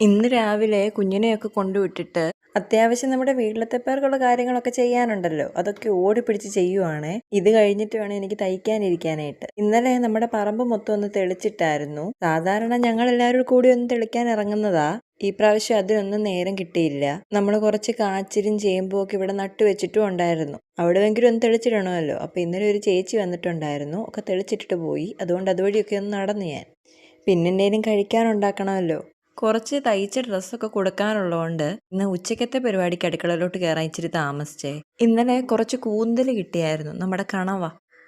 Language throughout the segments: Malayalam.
ഇന്ന് രാവിലെ കുഞ്ഞിനെയൊക്കെ കൊണ്ടുവിട്ടിട്ട് അത്യാവശ്യം നമ്മുടെ വീട്ടിലത്തെ പേർക്കുള്ള കാര്യങ്ങളൊക്കെ ചെയ്യാനുണ്ടല്ലോ, അതൊക്കെ ഓടിപ്പിടിച്ച് ചെയ്യുവാണേ. ഇത് കഴിഞ്ഞിട്ട് വേണം എനിക്ക് തയ്ക്കാനിരിക്കാനായിട്ട്. ഇന്നലെ നമ്മുടെ പറമ്പ് മൊത്തം ഒന്ന് തെളിച്ചിട്ടായിരുന്നു. സാധാരണ ഞങ്ങൾ എല്ലാവരും കൂടി ഒന്ന് തെളിക്കാൻ ഇറങ്ങുന്നതാ. ഈ പ്രാവശ്യം അതിനൊന്നും നേരം കിട്ടിയില്ല. നമ്മൾ കുറച്ച് കാച്ചിലും ചേമ്പും ഒക്കെ ഇവിടെ നട്ടു വെച്ചിട്ടും ഉണ്ടായിരുന്നു. അവിടെയെങ്കിലും ഒന്ന് തെളിച്ചിടണമല്ലോ. അപ്പോൾ ഇന്നലെ ഒരു ചേച്ചി വന്നിട്ടുണ്ടായിരുന്നു, ഒക്കെ തെളിച്ചിട്ടിട്ട് പോയി. അതുകൊണ്ട് അതുവഴിയൊക്കെ ഒന്ന് നടന്നു ഞാൻ. പിന്നെന്തേലും കഴിക്കാനുണ്ടാക്കണമല്ലോ. കുറച്ച് തയ്ച്ച ഡ്രസ്സൊക്കെ കൊടുക്കാനുള്ളതുകൊണ്ട് ഇന്ന് ഉച്ചക്കത്തെ പരിപാടിക്ക് അടുക്കളയിലോട്ട് കയറാൻ ഇച്ചിരി താമസിച്ചേ. ഇന്നലെ കുറച്ച് കൂന്തൽ കിട്ടിയായിരുന്നു, നമ്മുടെ കണവ.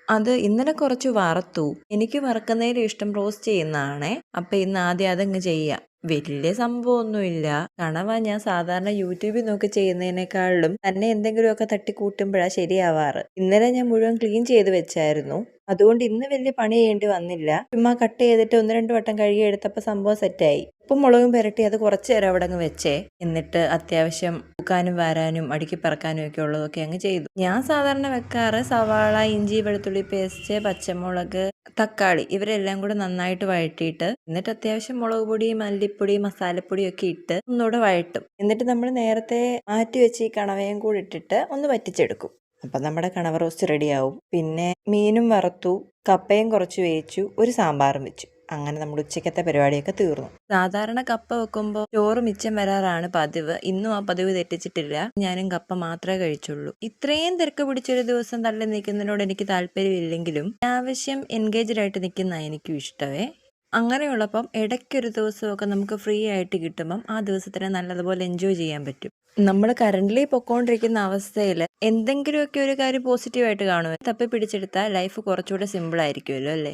അത് ഇന്നലെ കുറച്ച് വറുത്തു. എനിക്ക് വറുക്കുന്നതിലും ഇഷ്ടം റോസ്റ്റ് ചെയ്യുന്നതാണേ. അപ്പം ഇന്ന് ആദ്യം അതങ്ങ് ചെയ്യാം. വലിയ സംഭവമൊന്നുമില്ല. കണവ ഞാൻ സാധാരണ യൂട്യൂബിൽ നോക്കി ചെയ്യുന്നതിനേക്കാളും തന്നെ എന്തെങ്കിലുമൊക്കെ തട്ടിക്കൂട്ടുമ്പോഴാണ് ശരിയാവാറ്. ഇന്നലെ ഞാൻ മുഴുവൻ ക്ലീൻ ചെയ്ത് വെച്ചായിരുന്നു. അതുകൊണ്ട് ഇന്ന് വലിയ പണി ചെയ്യേണ്ടി വന്നില്ല. ചുമ്മാ കട്ട് ചെയ്തിട്ട് 1-2 വട്ടം കഴുകിയെടുത്തപ്പോൾ സംഭവം സെറ്റായി. ഉപ്പും മുളകും പുരട്ടി അത് കുറച്ച് നേരം അവിടെ അങ്ങ് വെച്ചേ. എന്നിട്ട് അത്യാവശ്യം തൂക്കാനും വാരാനും അടുക്കി പറക്കാനും ഒക്കെ ഉള്ളതൊക്കെ അങ്ങ് ചെയ്തു. ഞാൻ സാധാരണ വെക്കാറ് സവാള, ഇഞ്ചി, വെളുത്തുള്ളി പേസ്റ്റ്, പച്ചമുളക്, തക്കാളി ഇവരെല്ലാം കൂടെ നന്നായിട്ട് വഴറ്റിയിട്ട് എന്നിട്ട് അത്യാവശ്യം മുളക് പൊടി, മല്ലിപ്പൊടി, മസാലപ്പൊടിയൊക്കെ ഇട്ട് ഒന്നുകൂടെ വഴട്ടും. എന്നിട്ട് നമ്മൾ നേരത്തെ മാറ്റി വെച്ച് ഈ കണവയും കൂടി ഇട്ടിട്ട് ഒന്ന് വറ്റിച്ചെടുക്കും. അപ്പം നമ്മുടെ കണവ റോസ്റ്റ് റെഡിയാവും. പിന്നെ മീനും വറുത്തു, കപ്പയും കുറച്ച് വേവിച്ചു, ഒരു സാമ്പാറും വെച്ചു. അങ്ങനെ നമ്മുടെ ഉച്ചക്കത്തെ പരിപാടിയൊക്കെ തീർന്നു. സാധാരണ കപ്പ വെക്കുമ്പോൾ ചോറ് മിച്ചം വരാറാണ് പതിവ്. ഇന്നും ആ പതിവ് തെറ്റിച്ചിട്ടില്ല. ഞാനും കപ്പ മാത്രമേ കഴിച്ചുള്ളൂ. ഇത്രയും തിരക്ക് പിടിച്ചൊരു ദിവസം തള്ളി നിൽക്കുന്നതിനോട് എനിക്ക് താല്പര്യമില്ലെങ്കിലും ആവശ്യം എൻഗേജ്ഡ് ആയിട്ട് നിൽക്കുന്നതാണ് എനിക്കും ഇഷ്ടമേ. അങ്ങനെയുള്ളപ്പം ഇടയ്ക്കൊരു ദിവസമൊക്കെ നമുക്ക് ഫ്രീ ആയിട്ട് കിട്ടുമ്പം ആ ദിവസത്തിനെ നല്ലതുപോലെ എൻജോയ് ചെയ്യാൻ പറ്റും. നമ്മൾ കറൻ്റ്ലി പൊക്കോണ്ടിരിക്കുന്ന അവസ്ഥയിൽ എന്തെങ്കിലുമൊക്കെ ഒരു കാര്യം പോസിറ്റീവായിട്ട് കാണുമല്ലോ. തപ്പി പിടിച്ചെടുത്താൽ ലൈഫ് കുറച്ചുകൂടെ സിമ്പിൾ ആയിരിക്കുമല്ലോ അല്ലേ.